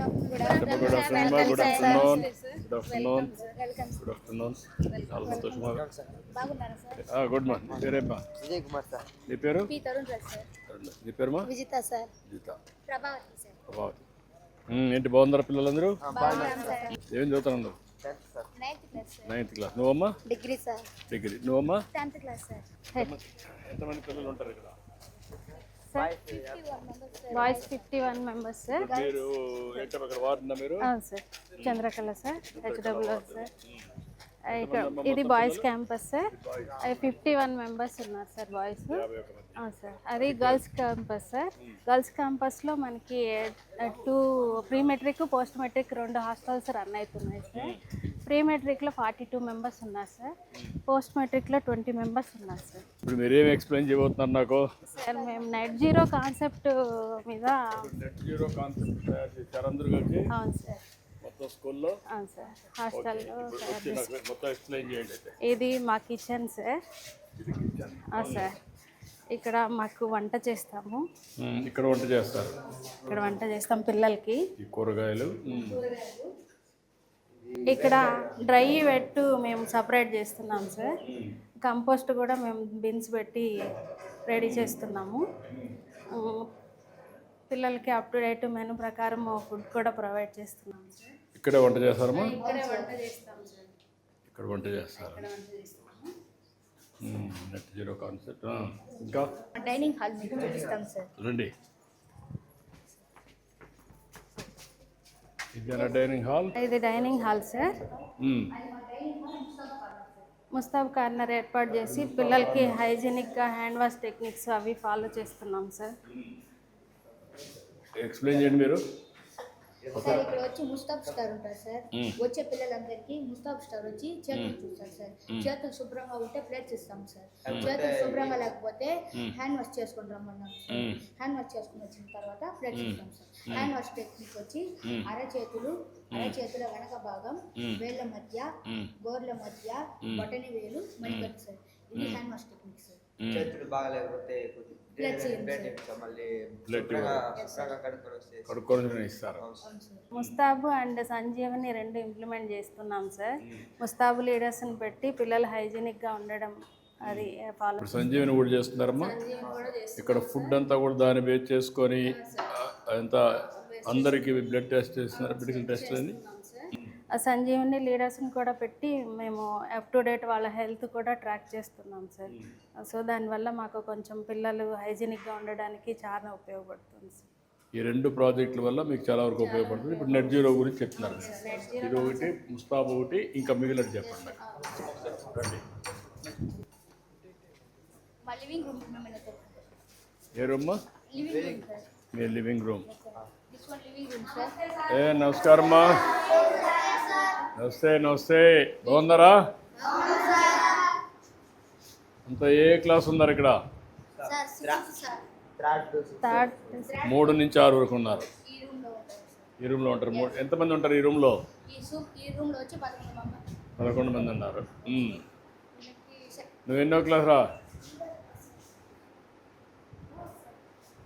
Good afternoon. Good afternoon. Good afternoon. Good afternoon. చాలా సంతోషమా good morning. నీ పేరేమ్మా? Vijay Kumar sir. నీ పేరు? P Tarun Raj sir. నీ పేరుమా? విజిత సార్. విజిత. ప్రభావతి సార్. ప్రభావతి. ఏంటి బాగుందరా పిల్లలందరూ? బాగున్నాం సార్. ఏం చదువుతున్నారు? 10th sir. 9th class sir. 9th class. నువ్వమ్మా? Degree sir. డిగ్రీ. నువ్వమ్మా? 10th class sir. ఎంతమంది పిల్లలు ఉంటారు ఇక్కడ? Boys 51 members sir. మీరు ఏంటో ఇక్కడ వార్డునా మీరు? Sir Chandrakala sir, HW sir. ఇక్కడ ఇది బాయ్స్ క్యాంపస్ సార్. 51 మెంబర్స్ ఉన్నారు సార్ బాయ్స్. సార్ అది గర్ల్స్ క్యాంపస్ సార్. గర్ల్స్ క్యాంపస్లో మనకి 2 pre matric post matric 2 hostels run అవుతున్నాయి సార్. ప్రీ మెట్రిక్లో 42 మెంబర్స్ ఉన్నారు సార్. పోస్ట్ మెట్రిక్లో 20 మెంబర్స్ ఉన్నారు సార్. ఇప్పుడు మీరు ఏమి ఎక్స్ప్లెయిన్ చేయబోతున్నారు నాకు? సార్ మేము నెట్ జీరో కాన్సెప్ట్ మీద. నెట్ జీరో కాన్సెప్ట్ తయారు చేశారు అందరూ కలిసి? అవును సార్. మొత్తం స్కూల్లో? అవును సార్. హాస్టల్లో మొత్తం ఎక్స్ప్లెయిన్ చేయండి అయితే. ఇది మా కిచెన్ సార్. ఇది కిచెన్. సార్ ఇక్కడ మాకు వంట చేస్తాము. ఇక్కడ వంట చేస్తారు? ఇక్కడ వంట చేస్తాం పిల్లలకి. ఈ కూరగాయలు ఇక్కడ డ్రై వెట్ మేము సపరేట్ చేస్తున్నాం సార్. కంపోస్ట్ కూడా మేము బిన్స్ పెట్టి రెడీ చేస్తున్నాము. పిల్లలకి అప్ టు డేట్ మెనూ ప్రకారం ఫుడ్ కూడా ప్రొవైడ్ చేస్తున్నాం సార్. ఇక్కడే వంట చేస్తారమ్మా? ఇక్కడే వంట చేస్తాం సార్. ఇక్కడ వంట చేస్తారు. Net zero concept. ఇంకా డైనింగ్ హాల్ మీకు చూపిస్తాం సార్. రండి. ఇదేనా డైనింగ్ హాల్? ఇది డైనింగ్ హాల్ సార్. ముస్తాబ్ కార్నర్ ఏర్పాటు చేసి పిల్లలకి హైజీనిక్గా హ్యాండ్ వాష్ టెక్నిక్స్ అవి ఫాలో చేస్తున్నాం సార్. ఎక్స్ప్లెయిన్ చేయండి మీరు. సార్ ఇక్కడ వచ్చి ముస్తాబ్ స్టార్ ఉంటారు సార్. వచ్చే పిల్లలందరికీ ముస్తాబ్ స్టార్ వచ్చి చేతులు చూస్తారు సార్. చేతులు శుభ్రంగా ఉంటే ప్లేట్స్ ఇస్తాం సార్. చేతులు శుభ్రంగా లేకపోతే హ్యాండ్ వాష్ చేసుకుని రమ్మన్నాం సార్. హ్యాండ్ వాష్ చేసుకుని వచ్చిన తర్వాత ప్లేట్స్ ఇస్తాం సార్. హ్యాండ్ వాష్ టెక్నిక్ వచ్చి అరచేతుల వెనక భాగం, వేళ్ళ మధ్య, గోర్ల మధ్య, బొటని వేలు, మణికట్టు సార్. ఇది హ్యాండ్ వాష్ టెక్నిక్ సార్. చేతులు బాగలేకపోతే ముస్తాబు అండ్ సంజీవని 2 ఇంప్లిమెంట్ చేస్తున్నాం సార్. ముస్తాబు లీడర్స్ని పెట్టి పిల్లలు హైజీనిక్గా ఉండడం అది ఫాలో. సంజీవని కూడా చేస్తున్నారమ్మా? ఇక్కడ ఫుడ్ అంతా కూడా దాన్ని బేస్ చేసుకొని అంతా అందరికీ బ్లడ్ టెస్ట్ చేస్తున్నారు, మెడికల్ టెస్ట్ అని. సంజీవని లీడర్స్ని కూడా పెట్టి మేము అప్ టు డేట్ వాళ్ళ హెల్త్ కూడా ట్రాక్ చేస్తున్నాం సార్. సో దానివల్ల మాకు కొంచెం పిల్లలు హైజీనిక్గా ఉండడానికి చాలా ఉపయోగపడుతుంది సార్. ఈ 2 ప్రాజెక్టుల వల్ల మీకు చాలా వరకు ఉపయోగపడుతుంది. ఇప్పుడు నెట్ జీరో గురించి చెప్తున్నారు. ఇది ఒకటి, ముస్తాబ్ ఒకటి, ఇంకా మిగిలినది చెప్పండి. రండి. ఏ రూమ్? మీ లివింగ్ రూమ్. నమస్కారమ్మా. నమస్తే. నమస్తే. బాగున్నారా? అంతా ఏ క్లాస్ ఉన్నారు ఇక్కడ? 3 నుంచి 6 వరకు ఉన్నారు. ఈ రూమ్లో ఉంటారు. ఎంతమంది ఉంటారు ఈ రూమ్లో? 11 మంది ఉన్నారు. నువ్వు ఎన్నో క్లాస్ రా?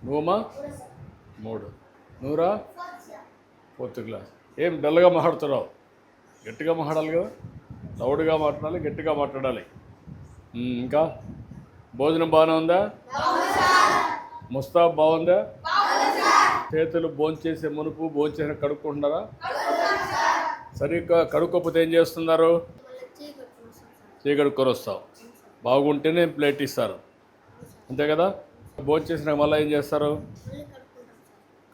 నువ్వమ్మా? 3. నువ్వురా? 4th class. ఏం డల్గా మాట్లాడుతున్నావు? గట్టిగా మాట్లాడాలి కదా. లౌడ్గా మాట్లాడాలి, గట్టిగా మాట్లాడాలి. ఇంకా భోజనం బాగానే ఉందా? ముస్తాబ్ బాగుందా? చేతులు భోంచేసే మునుపు భోంచేసిన కడుక్కుంటున్నారా? సరిగ్గా కడుక్కోకపోతే ఏం చేస్తున్నారు? చేయి కడుక్కొని వస్తావు. బాగుంటేనే ప్లేట్ ఇస్తారు, అంతే కదా? భోంచేసినాక మళ్ళీ ఏం చేస్తారు?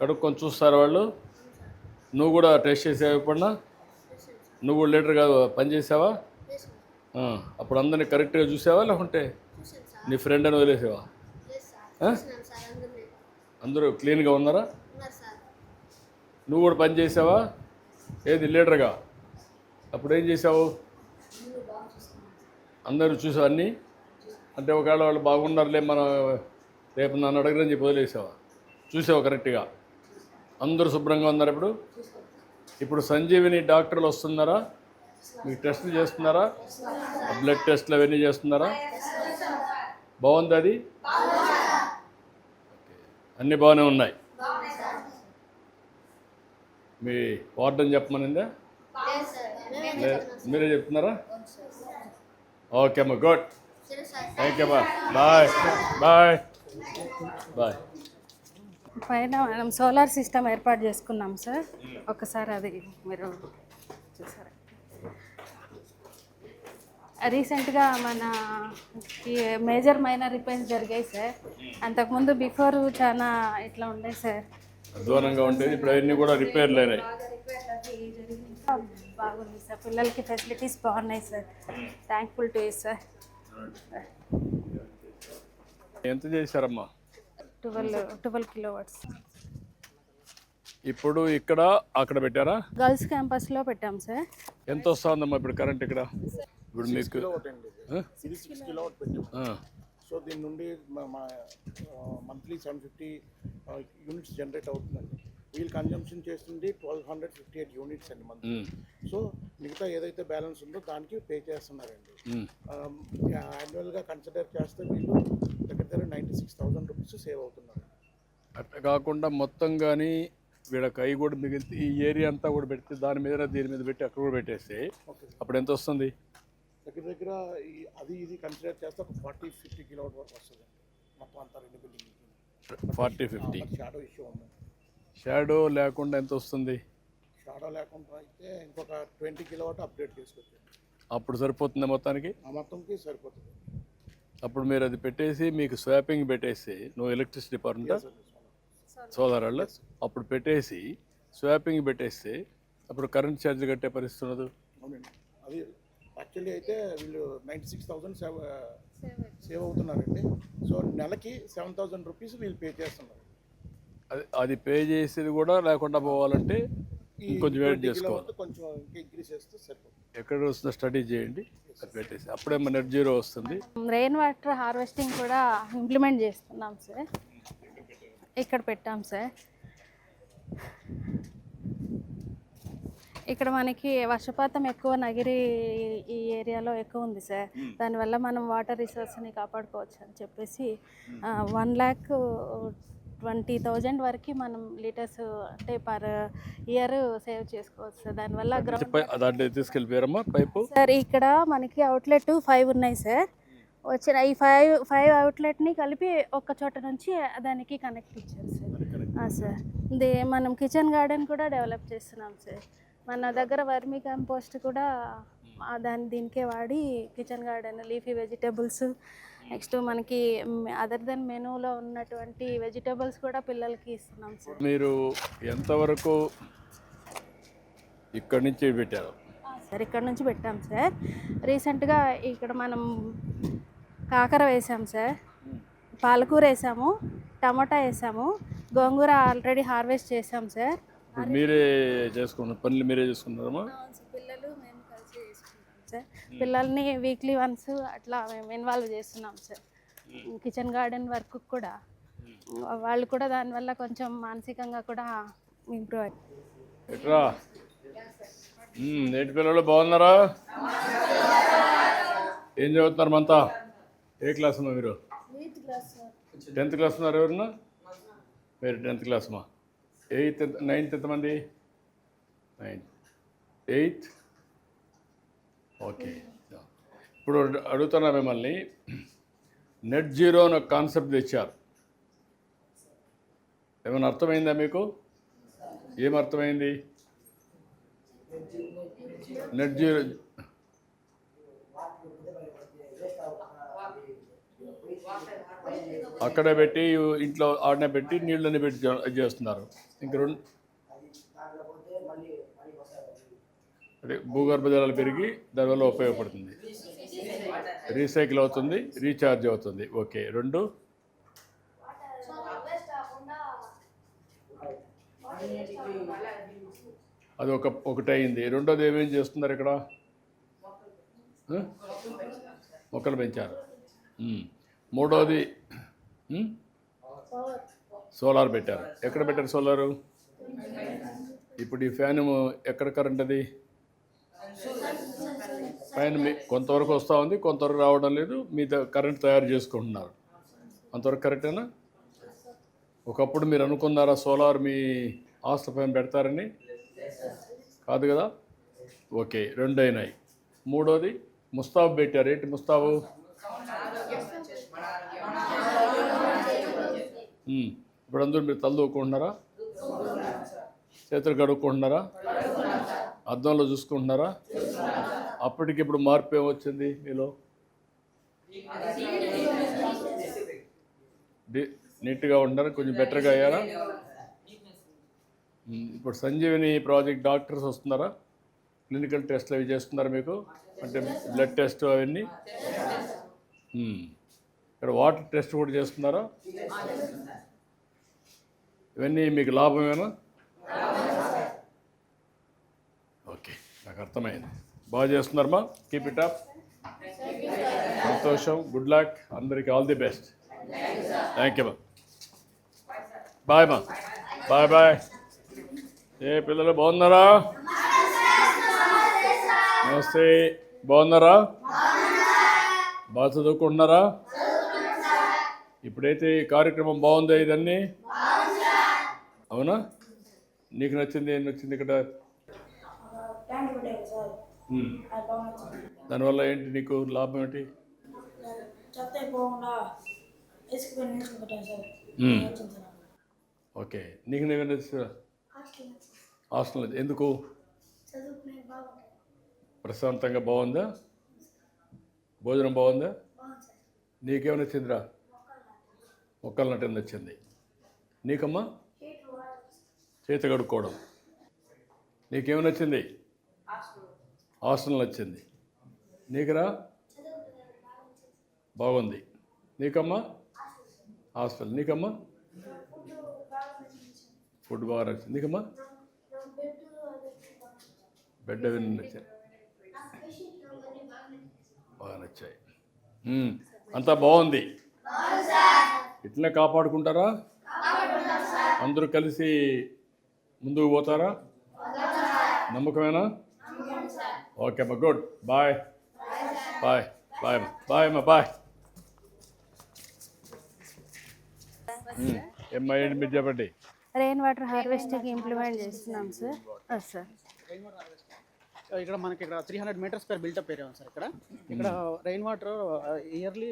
కడుక్కొని చూస్తారు వాళ్ళు. నువ్వు కూడా టెస్ట్ చేసావా ఎప్పుడన్నా? నువ్వు కూడా లీటర్గా పనిచేసావా? అప్పుడు అందరినీ కరెక్ట్గా చూసావా లేకుంటే నీ ఫ్రెండ్ అని వదిలేసావా? అందరూ క్లీన్గా ఉన్నారా? నువ్వు కూడా పని చేసావా? ఏది లీటర్గా? అప్పుడు ఏం చేసావు? అందరూ చూసావు అన్నీ? అంటే ఒకవేళ వాళ్ళు బాగున్నారులే మన రేపు నన్ను అడగరని చెప్పి వదిలేసావా? చూసావు కరెక్ట్గా? అందరూ శుభ్రంగా ఉన్నారు. ఇప్పుడు సంజీవిని డాక్టర్లు వస్తున్నారా? మీకు టెస్టులు చేస్తున్నారా? బ్లడ్ టెస్ట్లు అవన్నీ చేస్తున్నారా? బాగుంది అది? అన్నీ బాగానే ఉన్నాయి. మీ వార్డెన్ చెప్పమనిందా లేదు సార్ మేమే లేదు మీరే చెప్తున్నారా అవును సార్ ఓకే అమ్మా గుడ్ సరే సార్ థ్యాంక్ యూ అమ్మా బాయ్ బాయ్ బాయ్ పైన మనం సోలార్ సిస్టమ్ ఏర్పాటు చేసుకున్నాం సార్. ఒకసారి అది మీరు చూసారా? రీసెంట్గా మన మేజర్ మైనర్ రిపేర్స్ జరిగాయి సార్. అంతకుముందు బిఫోర్ చాలా ఇట్లా ఉండే సార్. అధ్వానంగా ఉండేది ఇప్పుడు అవన్నీ కూడా రిపేర్లు అయినాయి. బాగుంది సార్, పిల్లలకి ఫెసిలిటీస్ బాగున్నాయి sir. Thankful to you sir. ఎంత చేశారమ్మా 12 కిలోవాట్స్. ఇప్పుడు ఇక్కడ అక్కడ పెట్టారా? గర్ల్స్ క్యాంపస్లో పెట్టాం సార్. ఎంత వస్తుందమ్మా ఇప్పుడు కరెంట్ ఇక్కడ? ఇప్పుడు మీకు ఇది 6 కిలోవాట్ పెట్టాం. ఆ, సో దీని నుండి మంత్లీ 750 యూనిట్స్ జనరేట్ అవుతుందండి. వీళ్ళు కన్జంప్షన్ చేస్తుంది 1258 యూనిట్స్ అండి మంత్లీ. సో మిగతా ఏదైతే బ్యాలెన్స్ ఉందో దానికి పే చేస్తున్నారండి. యాన్యువల్గా కన్సిడర్ చేస్తే వీళ్ళు దగ్గర 96,000 రూపీస్ సేవ్ అవుతున్నారు. అట్లా కాకుండా మొత్తం కానీ వీళ్ళకి అవి కూడా మిగిలితే ఈ ఏరియా అంతా కూడా పెడితే దాని మీద దీని మీద పెట్టి అక్కడ కూడా పెట్టేస్తే అప్పుడు ఎంత వస్తుంది? దగ్గర అది ఇది కన్సిడర్ చేస్తే ఒక 40-50 కిలోవాట్ వరకు వస్తుంది మొత్తం అంతా రెండు బిల్డింగ్. 40-50 షాడో ఇష్యూ ఉంది. షాడో లేకుండా ఎంత వస్తుంది? షాడో లేకుండా అయితే ఇంకొక 20 కిలోవాట్ అప్డేట్ చేసుకొచ్చాను. అప్పుడు సరిపోతుంది మొత్తానికి? ఆ మొత్తంకి సరిపోతుంది. అప్పుడు మీరు అది పెట్టేసి మీకు స్వాపింగ్ పెట్టేసి నువ్వు ఎలక్ట్రిసిటీ డిపార్ట్మెంట్ సోలార్ వాళ్ళు అప్పుడు పెట్టేసి స్వాపింగ్ పెట్టేస్తే అప్పుడు కరెంట్ ఛార్జ్ కట్టే పరిస్థితి ఉండదు. అవునండి, అది యాక్చువల్లీ అయితే వీళ్ళు 96,000 సేవ్ అవుతున్నారండి. సో నెలకి 7,000 రూపీస్ వీళ్ళు పే చేస్తున్నారు. అది పే చేసేది కూడా లేకుండా పోవాలంటే కొంచెం వెయిట్ చేసుకోవాలి. కొంచెం ఇంకా ఇంక్రీజ్ చేస్తే సరిపోతుంది. ఎక్కడ వస్తుందో స్టడీ చేయండి, అది పెట్టేసి అప్పుడే మన నెట్ జీరో వస్తుంది. రెయిన్ వాటర్ హార్వెస్టింగ్ కూడా ఇంప్లిమెంట్ చేస్తున్నాం సార్. ఇక్కడ పెట్టాం సార్. ఇక్కడ మనకి వర్షపాతం ఎక్కువ నగిరి ఈ ఏరియాలో ఎక్కువ ఉంది సార్. దానివల్ల మనం వాటర్ రిసోర్స్ని కాపాడుకోవచ్చు అని చెప్పేసి 1,20,000 వరకు మనం లీటర్స్ అంటే పర్ ఇయర్ సేవ్ చేసుకోవచ్చు సార్. దానివల్ల దాంట్లో తీసుకెళ్ళిపోయారమ్మా పైపు సార్. ఇక్కడ మనకి అవుట్లెట్ 5 ఉన్నాయి సార్. వచ్చిన ఈ 5 అవుట్లెట్ని కలిపి ఒక చోట నుంచి దానికి కనెక్ట్ ఇచ్చారు సార్. సార్ మనం కిచెన్ గార్డెన్ కూడా డెవలప్ చేస్తున్నాం సార్. మన దగ్గర వర్మీ కంపోస్ట్ కూడా దీనికే వాడి kitchen garden leafy vegetables next మనకి అదర్ దెన్ మెనూలో ఉన్నటువంటి వెజిటేబుల్స్ కూడా పిల్లలకి ఇస్తున్నాం సార్. మీరు ఎంతవరకు ఇక్కడి నుంచి పెట్టారు సార్? ఇక్కడ నుంచి పెట్టాం సార్. రీసెంట్గా ఇక్కడ మనం కాకర వేసాం సార్, పాలకూర వేసాము, టమాటా వేసాము, గోంగూర ఆల్రెడీ హార్వెస్ట్ చేసాం సార్. మీరే చేసుకున్నారు పనులు? మీరే చేసుకున్నారమ్మా? పిల్లలు మేము కలిసి చేసుకుంటాం సార్. పిల్లల్ని వీక్లీ వన్స్ అట్లా మేము ఇన్వాల్వ్ చేస్తున్నాం సార్. కిచెన్ గార్డెన్ వర్క్ కూడా వాళ్ళు కూడా దానివల్ల కొంచెం మానసికంగా కూడా ఇంప్రూవ్ అయ్యారు. ఎట్రా నేటి పిల్లలు బాగున్నారా? ఏం చదువుతున్నారు మంతా? ఏ క్లాస్ అమ్మా మీరు? 10th క్లాస్ ఉన్నారు. ఎవరన్నా మీరు 10th క్లాస్ అమ్మా? 8th 9th ఎంతమంది? 9th 8th okay. ఇప్పుడు అడుగుతున్నా మిమ్మల్ని, నెట్ జీరో అని ఒక కాన్సెప్ట్ తెచ్చారు. ఏమైనా అర్థమైందా మీకు? ఏం అర్థమైంది? నెట్ జీరో అక్కడే పెట్టి ఇంట్లో ఆడనే పెట్టి నీళ్ళని పెట్టి చేస్తున్నారు. ఇంక అదే భూగర్భ జలాలు పెరిగి దానివల్ల ఉపయోగపడుతుంది, రీసైకిల్ అవుతుంది, రీఛార్జ్ అవుతుంది. ఓకే. 2 అది ఒకటి అయింది. రెండోది ఏమేం చేస్తున్నారు ఇక్కడ? మొక్కలు పెంచారు. మూడోది సోలార్ పెట్టారు. ఎక్కడ పెట్టారు సోలారు? ఇప్పుడు ఈ ఫ్యాన్ ఎక్కడ కరెంట్? అది పైన కొంతవరకు వస్తూ ఉంది, కొంతవరకు రావడం లేదు. మీ కరెంట్ తయారు చేసుకుంటున్నారు, అంతవరకు కరెక్టేనా? ఒకప్పుడు మీరు అనుకున్నారా సోలార్ మీ ఆస్తుల పైన పెడతారని? కాదు కదా? ఓకే, 2 అయినాయి. మూడోది ముస్తాబు పెట్టారు. ఏంటి ముస్తాబు? ఇప్పుడు అందరూ మీరు తల దూకుంటున్నారా? చేతులు కడుక్కుంటున్నారా? అద్దంలో చూసుకుంటున్నారా? అప్పటికి ఇప్పుడు మార్పు ఏమొచ్చింది మీలో? నీట్గా ఉంటున్నారా? కొంచెం బెటర్గా అయ్యారా? ఇప్పుడు సంజీవిని ప్రాజెక్ట్ డాక్టర్స్ వస్తున్నారా? క్లినికల్ టెస్ట్లు అవి చేస్తున్నారు మీకు? అంటే బ్లడ్ టెస్ట్ అవన్నీ. ఇక్కడ వాటర్ టెస్ట్ కూడా చేస్తున్నారా? ఇవన్నీ మీకు లాభమేనా? ఓకే, నాకు అర్థమైంది. బాగా చేస్తున్నారమ్మా. Keep it up. సంతోషం. Good luck. అందరికీ all the best. Thank you మా. బాయ్ మా. Bye bye. ఏ పిల్లలు బాగున్నారా? నమస్తే. బాగున్నారా? బాగా చదువుకుంటున్నారా? ఇప్పుడైతే ఈ కార్యక్రమం బాగుందా? ఇదన్నీ అవునా? నీకు నచ్చింది? ఏం నచ్చింది ఇక్కడ? దానివల్ల ఏంటి నీకు లాభం ఏంటి? ఓకే, నీకు నేను నచ్చిందా? హాస్టల్ ఎందుకు? ప్రశాంతంగా బాగుందా? భోజనం బాగుందా? నీకేమైనా నచ్చిందిరా? మొక్కలు నటన నచ్చింది. నీకమ్మా? చేతి కడుక్కోవడం. నీకేమి నచ్చింది? హాస్టల్ నచ్చింది. నీకురా? బాగుంది. నీకమ్మా? హాస్టల్. నీకమ్మా? ఫుడ్ బాగా నచ్చింది. నీకమ్మా? బెడ్ అవన్నీ నచ్చాయి. బాగా నచ్చాయి. అంతా బాగుంది. ఇట్లనే కాపాడుకుంటారా? అందరూ కలిసి ముందుకు పోతారా? నమ్మకమేనా? ఓకే అమ్మా, గుడ్. Bye bye. బాయ్ అమ్మా. బాయ్ అమ్మా. బాయ్. ఏమ్మా, ఏంటి మీరు చెప్పండి. రెయిన్ వాటర్ హార్వెస్టింగ్ ఇంప్లిమెంట్ చేస్తున్నాం సార్. సార్ ఇక్కడ మనకి ఇక్కడ 300 మీటర్స్ పర్ బిల్టప్ ఏరియా ఉంది సార్. ఇక్కడ rain water yearly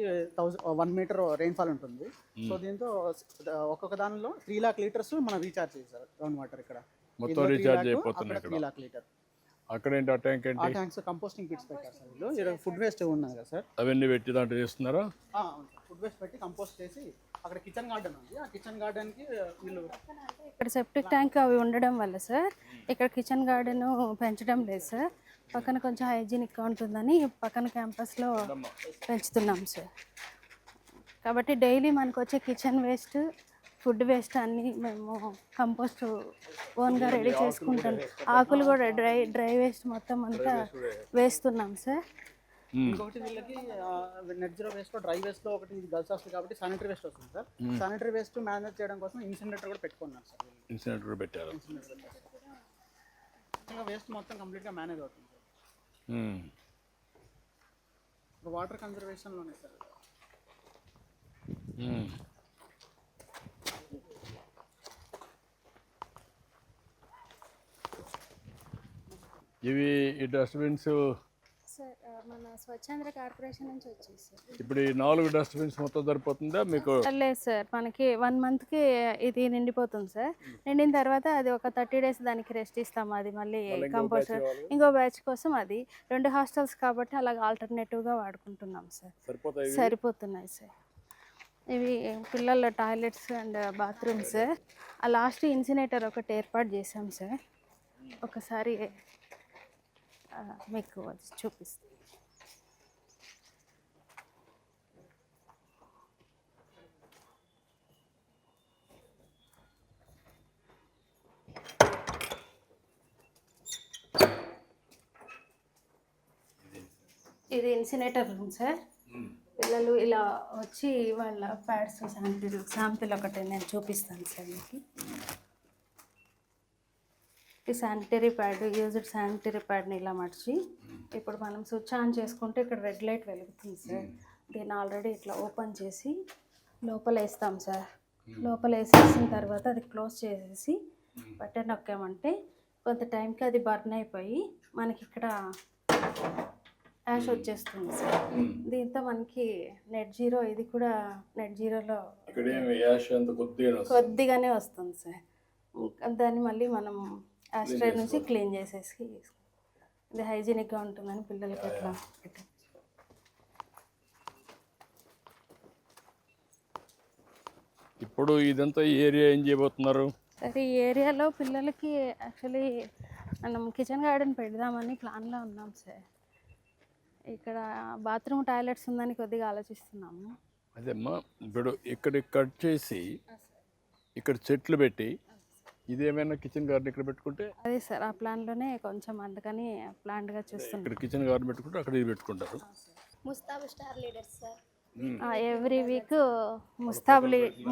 1 metre rainfall ఉంటుంది. సో దీంతో ఒక్కొక్క దానిలో 3 లాక్ లీటర్స్ మనం రీఛార్జ్ చేయాలి సార్. గ్రౌండ్ వాటర్ ఇక్కడ మొత్తం రీఛార్జ్ అయిపోతున్నాయి. 3 లాక్ లీటర్. అక్కడ ఏంటి? ఆ ట్యాంక్ ఏంటి? ఆ ట్యాంక్స్ కంపోస్టింగ్ పిట్స్ పెట్టారు సార్ వీళ్ళు. ఇక్కడ ఫుడ్ వేస్ట్ ఉన్నది కదా సార్, అవన్నీ పెట్టి దాంట్లో చేస్తున్నారా? ఫుడ్ వేస్ట్ పెట్టి కంపోస్ట్ చేసి అక్కడ కిచెన్ గార్డెన్ ఉంది. ఆ కిచెన్ గార్డెన్కి వీళ్ళు ఇక్కడ సెప్టిక్ ట్యాంక్ అవి ఉండడం వల్ల సార్ ఇక్కడ కిచెన్ గార్డెన్ పెంచడం లేదు సార్. పక్కన కొంచెం హైజీనిక్గా ఉంటుందని పక్కన క్యాంపస్లో పెంచుతున్నాం సార్. కాబట్టి డైలీ మనకు వచ్చే కిచెన్ వేస్ట్, ఫుడ్ వేస్ట్ అన్నీ మేము కంపోస్ట్ ఓన్గా రెడీ చేసుకుంటాం. ఆకులు కూడా డ్రై వేస్ట్ మొత్తం అంతా వేస్తున్నాం సార్. ఇంకొకటి వీళ్ళకి నెట్ జీరో వేస్ట్లో డ్రై వేస్ట్లో ఒకటి గర్ల్స్ వస్తుంది కాబట్టి శానిటరీ వేస్ట్ వస్తుంది సార్. శానిటరీ వేస్ట్ మేనేజ్ చేయడం కోసం ఇన్సినరేటర్ కూడా పెట్టుకున్నారు సార్. ఇన్సినరేటర్ కూడా పెట్టారు. వేస్ట్ మొత్తం కంప్లీట్గా మేనేజ్ అవుతుంది సార్. Water కన్జర్వేషన్లోనే sir. ఇవి ఈ డస్ట్బిన్స్ సార్ మన స్వచ్ఛాంధ్ర కార్పొరేషన్ నుంచి వచ్చేది సార్. ఇప్పుడు ఈ 4 డస్ట్బిన్స్ మొత్తం సరిపోతుందా మీకు? లేదు సార్, మనకి 1 మంత్కి ఇది నిండిపోతుంది సార్. నిండిన తర్వాత అది ఒక 30 డేస్ దానికి రెస్ట్ ఇస్తాము. అది మళ్ళీ కంపోస్ట్ ఇంకో బ్యాచ్ కోసం అది 2 హాస్టల్స్ కాబట్టి అలాగ ఆల్టర్నేటివ్గా వాడుకుంటున్నాం సార్. సరిపోతున్నాయి సార్. ఇవి పిల్లల టాయిలెట్స్ అండ్ బాత్రూమ్స్. ఆ లాస్ట్ ఇన్సినేటర్ ఒకటి ఏర్పాటు చేసాం సార్. ఒకసారి మీకు చూపిస్తాను. ఇది ఇన్సినేటర్ రూమ్ సార్. పిల్లలు ఇలా వచ్చి వాళ్ళ ప్యాడ్స్ శాంపిల్ ఒకటి నేను చూపిస్తాను సార్ మీకు. ఈ శానిటరీ ప్యాడ్, యూజ్డ్ శానిటరీ ప్యాడ్ని ఇలా మడిచి ఇప్పుడు మనం స్విచ్ ఆన్ చేసుకుంటే ఇక్కడ రెడ్ లైట్ వెలుగుతుంది సార్. దీన్ని ఆల్రెడీ ఇట్లా ఓపెన్ చేసి లోపల వేస్తాం సార్. లోపల వేసేసిన తర్వాత అది క్లోజ్ చేసేసి బటన్ నొక్కామంటే కొంత టైంకి అది బర్న్ అయిపోయి మనకి ఇక్కడ యాష్ వచ్చేస్తుంది సార్. దీంతో మనకి నెట్ జీరో, ఇది కూడా నెట్ జీరోలో ఇక్కడ ఏమి యాష్ అంత కొద్దిగానే వస్తుంది సార్. దాన్ని మళ్ళీ మనం యాస్ట్రైడ్ నుంచి క్లీన్ చేసేసి ఇది హైజీనిక్గా ఉంటుందని పిల్లలకి అట్లా పెట్టాం. ఇప్పుడు ఇదంతా ఈ ఏరియా ఏం చేయబోతున్నారు? సరే, ఈ ఏరియాలో పిల్లలకి యాక్చువల్లీ మనం కిచెన్ గార్డెన్ పెడదామని ప్లాన్లో ఉన్నాం సార్. ఇక్కడ బాత్రూమ్ టాయిలెట్స్ ఉందని కొద్దిగా ఆలోచిస్తున్నాము. అదేమ్మా, ఇప్పుడు ఇక్కడ కట్ చేసి ఇక్కడ చెట్లు పెట్టి ఇదేమైనా కిచెన్ గార్డెన్ ఇక్కడ పెట్టుకుంటే అదే సార్, ఆ ప్లాన్లోనే కొంచెం అందుకని ప్లాన్గా చూస్తున్నాం. ఇక్కడ కిచెన్ గార్డెన్ పెట్టుకుంటే అక్కడ ఇది పెట్టుకుంటారు. Mustab star leaders sir. Every week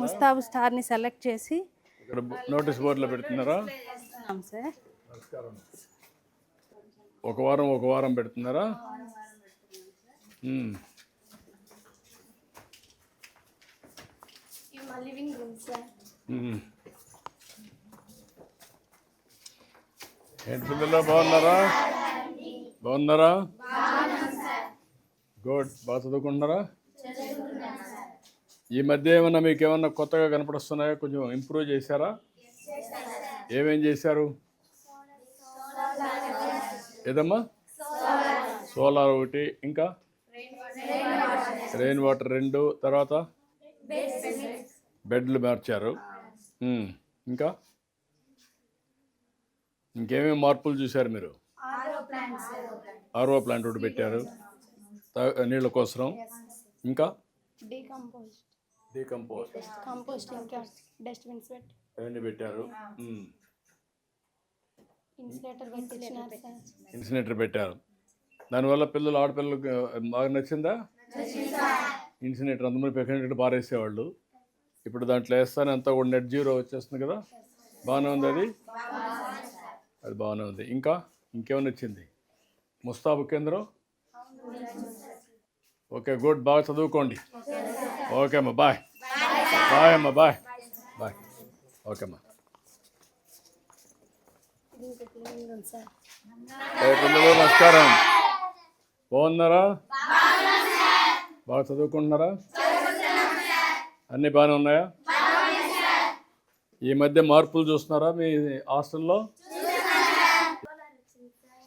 Mustab స్టార్ని సెలెక్ట్ చేసి ఇక్కడ నోటీస్ బోర్డులో పెడుతున్నారా సార్? ఒక వారం పెడుతున్నారా? ఇది మా లివింగ్ రూమ్ సార్. ఏంటి పిల్లలు, బాగున్నారా? గుడ్. బాగా చదువుకుంటున్నారా? ఈ మధ్య ఏమన్నా మీకు ఏమన్నా కొత్తగా కనపడుస్తున్నాయా? కొంచెం ఇంప్రూవ్ చేశారా? ఏమేం చేశారు? ఏదమ్మా? సోలార్ ఒకటి, ఇంకా రెయిన్ వాటర్ 2, తర్వాత బెడ్లు మార్చారు. ఇంకా ఇంకేమేమి మార్పులు చూశారు మీరు? ఆర్ఓ ప్లాంట్ ఒకటి పెట్టారు నీళ్ళ కోసం. ఇంకా కంపోస్ట్ ఇంకా డస్ట్బిన్స్ అవన్నీ పెట్టారు. ఇన్సినేటర్ పెట్టారు. దానివల్ల ఆడపిల్లలకు బాగా నచ్చిందా? ఇన్సినేటర్ అందరూ పెట్టి పారేసేవాళ్ళు. ఇప్పుడు దాంట్లో వేస్తానే అంతా కూడా నెట్ జీరో వచ్చేస్తుంది కదా, బాగానే ఉంది. అది బాగానే ఉంది. ఇంకేమైనా వచ్చింది? ముస్తాబు కేంద్రం. Okay, good. బాగా చదువుకోండి. ఓకే అమ్మా, బాయ్ అమ్మా, బాయ్. ఓకే అమ్మా. పిల్లలు నమస్కారం. బాగున్నారా? బాగా చదువుకుంటున్నారా? అన్నీ బాగానే ఉన్నాయా? ఈ మధ్య మార్పులు చూస్తున్నారా మీ హాస్టల్లో?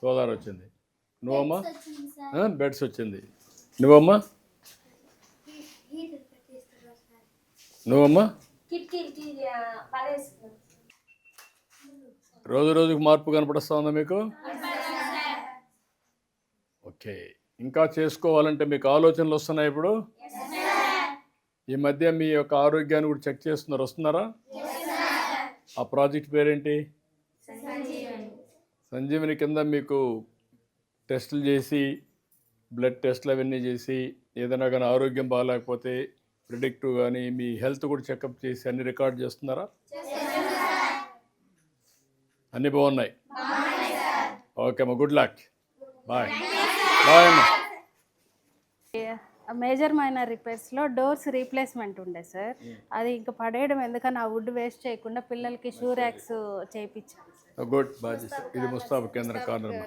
సోలార్ వచ్చింది. నువ్వమ్మా? బెడ్స్ వచ్చింది. నువ్వమ్మా? రోజుకి మార్పు కనపడుస్తా ఉందా మీకు? ఓకే. ఇంకా చేసుకోవాలంటే మీకు ఆలోచనలు వస్తున్నాయి ఇప్పుడు? ఈ మధ్య మీ యొక్క ఆరోగ్యాన్ని కూడా చెక్ చేస్తున్నారు, వస్తున్నారా? ఆ ప్రాజెక్ట్ పేరేంటి? సంజీవని కింద మీకు టెస్టులు చేసి, బ్లడ్ టెస్ట్లు అవన్నీ చేసి, ఏదైనా కానీ ఆరోగ్యం బాగాలేకపోతే ప్రిడిక్టివ్ కానీ మీ హెల్త్ కూడా చెకప్ చేసి అన్ని రికార్డ్ చేస్తున్నారా? అన్నీ బాగున్నాయి. ఓకే అమ్మా, గుడ్ లక్. బాయ్ అమ్మా. మేజర్ మైనర్ రిపేర్స్లో డోర్స్ రీప్లేస్మెంట్ ఉండే సార్. అది ఇంకా పడేయడం ఎందుకని ఆ వుడ్ వేస్ట్ చేయకుండా పిల్లలకి షూ ర్యాక్స్ చేయించాం. గుడ్. బాగా ఇది ముస్తాబు కేంద్ర corner.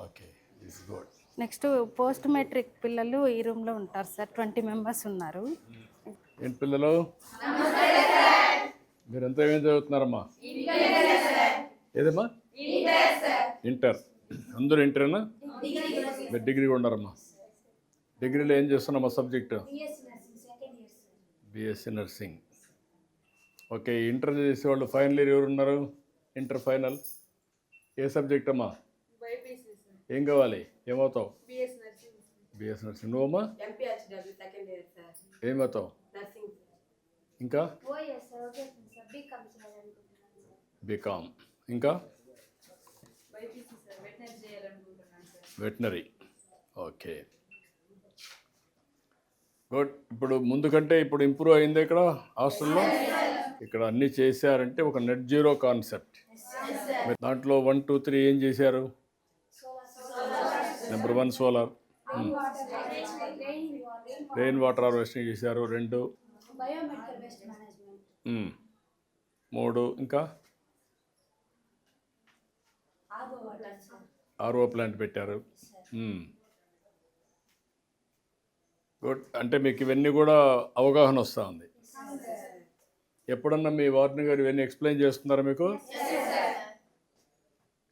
Okay, this good. Next post matric పిల్లలు ఈ రూమ్లో ఉంటారు సార్. 20 మెంబర్స్ ఉన్నారు. ఏంటి పిల్లలు, మీరంతా ఏం చదువుతున్నారమ్మా? ఏదమ్మా? ఇంటర్. అందరూ ఇంటరేనా? మీరు డిగ్రీ ఉన్నారమ్మా? డిగ్రీలో ఏం చేస్తున్నామ్మా subject? BSc nursing. Okay. Inter చేసేవాళ్ళు ఫైనల్ ఇయర్ ఎవరు ఉన్నారు? ఇంటర్ ఫైనల్ ఏ సబ్జెక్ట్ అమ్మా? ఏం కావాలి? ఏమవుతావు? BS nursing. నువ్వమ్మా? ఏమవుతావు? ఇంకా బీకామ్. ఇంకా వెటనరీ. Okay, good. ఇప్పుడు ముందు కంటే ఇప్పుడు ఇంప్రూవ్ అయింది ఇక్కడ హాస్టల్లో. ఇక్కడ అన్నీ చేశారంటే ఒక నెట్ జీరో కాన్సెప్ట్. దాంట్లో 1, 2, 3 ఏం చేశారు? Number 1 solar, rain water harvesting చేశారు. 2, 3, ఇంకా ఆర్ఓ ప్లాంట్ పెట్టారు. గుడ్. అంటే మీకు ఇవన్నీ కూడా అవగాహన వస్తూ ఉంది. ఎప్పుడన్నా మీ వార్డెన్ గారు ఇవన్నీ ఎక్స్ప్లెయిన్ చేస్తున్నారా మీకు?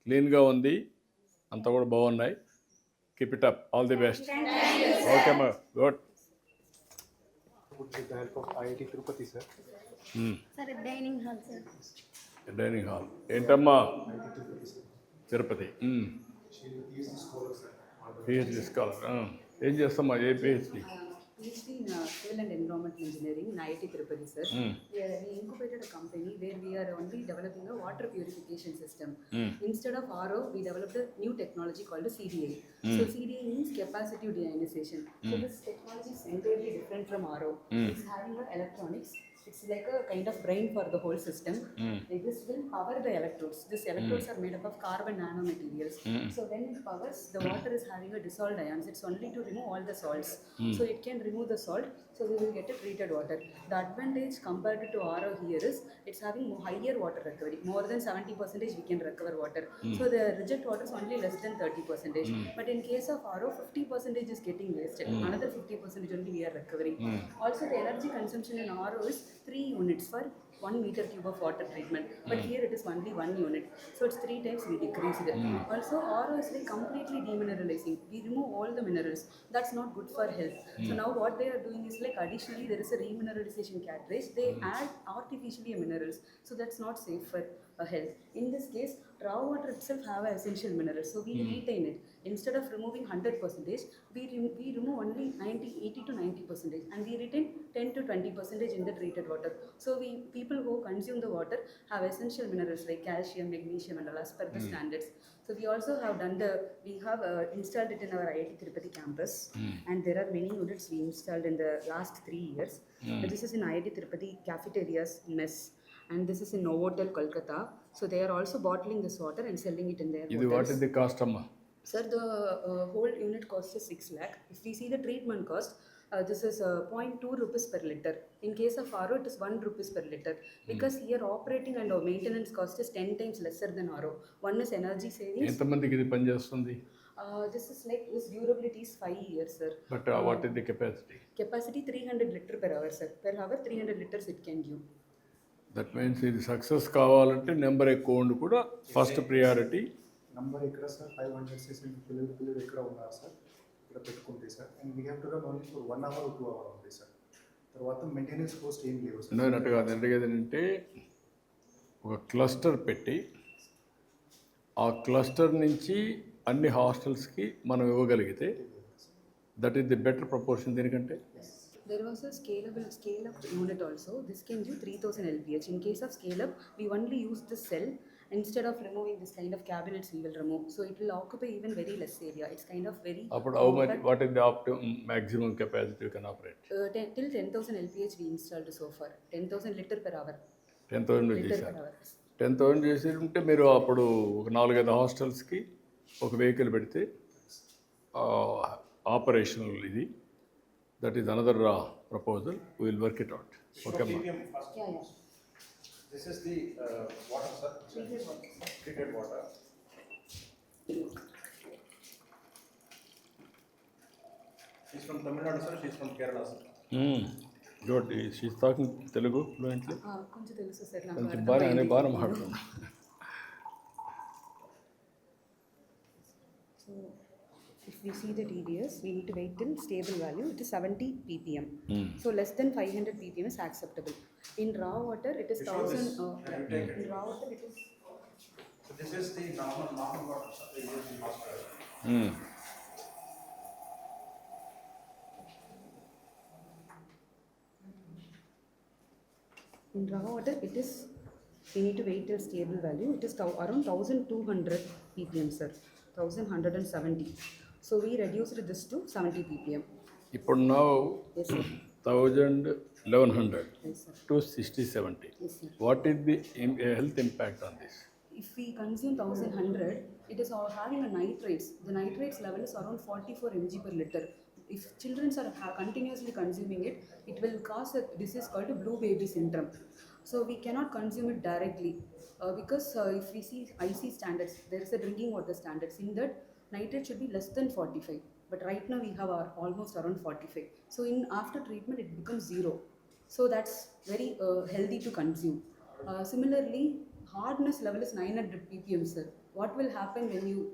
క్లీన్గా ఉంది, అంతా కూడా బాగున్నాయి. Keep it up, all the best. Okay అమ్మా, good. With the help of IIT Tirupati, sir. Sir dining hall sir. Dining hall ఏంటమ్మా? Tirupati. PhD scholar, sir. PhD scholar. ఏం చేస్తామా? ఏ PhD? PhD in Civil and Environmental Engineering in IIT Tirupati, sir. We incubated a company where we are only developing a water purification system. Instead of RO, we developed a new technology called a CDA. So CDA means capacitive deionization. So this technology is entirely different from RO. It's having a electronics. It's like a kind of brain for the whole system. Like this will power the electrodes. These electrodes are made up of carbon nanomaterials. So when it powers, the water is having a dissolved ions. It's only to remove all the salts. So it can remove the salt. So we will get a treated water. The advantage compared to RO here is it's having higher water recovery. More than 70% we can recover water. So the reject water is only less than 30%. But in case of RO, 50% is getting wasted. Another 50% only we are recovering. Also the energy consumption in RO is 3 units for 1 meter cube of water treatment, but here it is only 1 unit, so it's 3 times we decreased it. Also RO is like completely demineralizing. We remove all the minerals. That's not good for health. So now what they are doing is like additionally there is a remineralization cartridge. They add artificially minerals, so that's not safe for health. In this case, raw water itself have essential minerals, so we retain it. Instead of removing 100%, we remove only 80 to 90%, and we retain 10 to 20% in the treated water. So people who consume the water have essential minerals like calcium, magnesium, and all as per the standards. So we also have installed it in our IIT Tirupati campus, and there are many units we installed in the last 3 years. This is in IIT Tirupati cafeterias, mess. And this is in Novotel, Kolkata. So they are also bottling this water and selling it in their ఇది what hotels. Is the cost అమ్మా? Sir, the whole unit cost is 6 lakh. If we see the treatment cost, this is 0.2 rupees per liter. In case of RO, it is 1 rupees per liter. Because here operating and maintenance cost is 10 times lesser than RO. One is energy savings. ఎంతమందికి ఇది పనిచేస్తుంది? This is like, this durability is 5 years, sir. But what is the capacity? Capacity 300 liter per hour, sir. Per hour 300 liters it can give. That means ఇది success కావాలంటే number ఎక్కువ ఉండి కూడా first priority. Number ఇక్కడ sir 500 cc పిల్లలు ఇక్కడ ఉన్నారు sir, ఇక్కడ పెట్టుకుంటే sir. And we have to run only for 1 hour or 2 hours ఉంది సార్. తర్వాత మెయింటెనెన్స్ కాస్ట్ ఏం లేవు సార్. అన్నట్టు కాదు, అడిగేది ఏంటంటే ఒక క్లస్టర్ పెట్టి ఆ క్లస్టర్ నుంచి అన్ని హాస్టల్స్కి మనం ఇవ్వగలిగితే that is the better proportion. దీనికంటే There was a scale-up unit also. This can give 3000 LPH. In case of scale-up, we only use the cell. Instead of removing this kind of cabinets, we will remove. So it will occupy even very less area. It's kind of very... అప్పుడు how much, what is the maximum capacity you can operate? Till 10,000 LPH we installed so far. 10,000 liter per hour. 10,000 Liter చేశారు. per hour. 10,000 చేసి ఉంటే మీరు అప్పుడు ఒక 4-5 హాస్టల్స్కి ఒక vehicle పెడితే operational ఇది. That is another proposal. We will work it out. Okay అమ్మా. Yeah, yeah. This is the water, sir. Treated water. She's from Tamil Nadu, sir. She's from Kerala, sir. Good. She's talking Telugu fluently. కొంచెం తెలుసు sir కొంచెం నాకు. బాగా మాట్లాడుతుంది. So if we see the TDS, we need to wait till stable value. It is 70 ppm. So less than 500 ppm is acceptable. In raw water, it is 1000. In raw water, it is. So this is the normal water, sir. They use in hospital. In raw water, it is. We need to wait till stable value. It is around 1200 ppm, sir. 1170. So we reduced this to 70 ppm. ఇప్పుడు నా Yes, sir. 1100 Yes, sir. to 60-70. Yes, sir. What is the health impact on this? If we consume 1100, it is having a nitrates. The nitrates level is around 44 mg per liter. If children are continuously consuming it, it will cause a disease called blue baby syndrome. So we cannot consume it directly. Because if we see IC standards, there is a drinking water standards. In that, nitrate should be less than 45. But right now we have almost around 45. So in after treatment, it becomes 0. So that's very healthy to consume. Similarly, hardness level is 900 ppm, sir. What will happen when you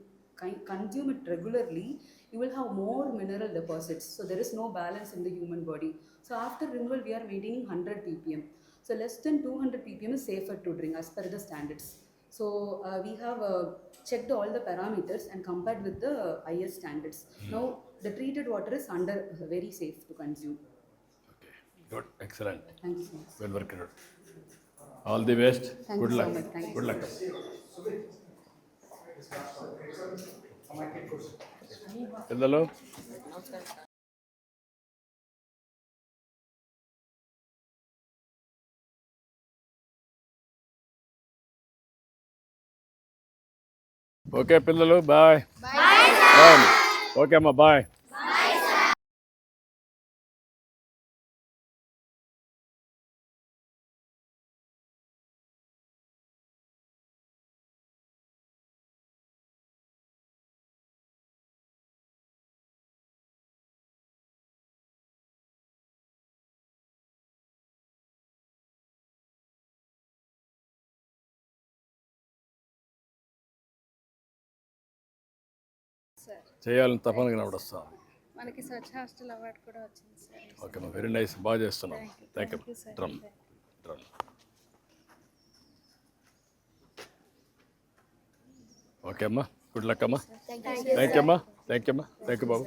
consume it regularly? You will have more mineral deposits. So there is no balance in the human body. So after removal, we are maintaining 100 ppm. So less than 200 ppm is safer to drink as per the standards. So we have checked all the parameters and compared with the IS standards. Now the treated water is under very safe to consume. Good, excellent. Thank you so much. Well worked. All the best. Thank Good you so luck. much. Thank you. Good luck. పిల్లలు okay పిల్లలు bye bye okay అమ్మా bye చేయాలని తపన కనబడొస్తాం. మనకి స్వచ్ఛ hostel award కూడా వచ్చింది sir. Okay అమ్మా very nice బాగా చేస్తున్నాం. Thank you sir. Drum drum okay అమ్మా గుడ్ లక్ అమ్మా థ్యాంక్ యూ అమ్మా థ్యాంక్ యూ అమ్మా థ్యాంక్ యూ బాబు